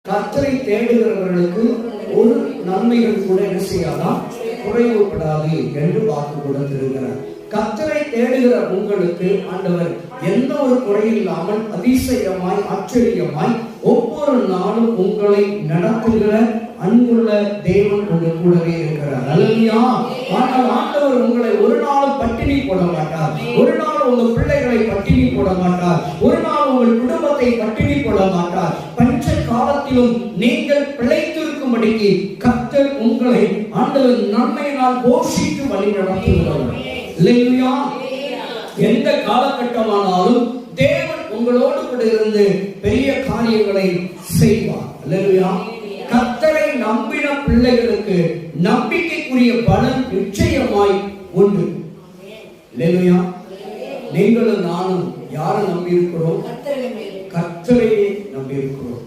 கர்த்தரை தேடுகிறவர்களுக்கு ஒரு நன்மைகள் கூட என்ன செய்யாதான் குறைவுபடாது என்று வாக்கு கொடுத்திருக்கிறார். கர்த்தரை தேடுகிற உங்களுக்கு ஆண்டவர் எந்த ஒரு குறையில்லாமல் அதிசயமாய் ஆச்சரியமாய் ஒவ்வொரு நாளும் உங்களை நடத்துகிற அன்புள்ள தேவன் உங்க கூடவே இருக்கிறார். அல்லேலூயா. ஆனால் ஆண்டவர் உங்களை ஒரு நாளும் பட்டினி போட மாட்டார். ஒரு நாள் உங்க பிள்ளைகளை பட்டினி போட மாட்டார். ஒரு நாள் உங்கள் குடும்பத்தை பட்டினி போட மாட்டார். பஞ்ச காலத்திலும் நீங்கள் பிழைத்திருக்கும்படிக்கு கர்த்தர் உங்களை ஆண்டவர் நன்மையினால் போஷித்து வழி நடத்துகிறார். அல்லேலூயா. எந்த காலகட்டமானாலும் தேவன் உங்களோடு கூட இருந்து பெரிய காரியங்களை செய்வார். அல்லேலூயா. கர்த்தரை நம்பின பிள்ளைகளுக்கு நம்பிக்கைக்குரிய பலன் நிச்சயமாய் உண்டு. அல்லேலூயா. நீங்களும் நானும் யாரை நம்பி இருக்கிறோம்? கர்த்தரையே நம்பி இருக்கிறோம்.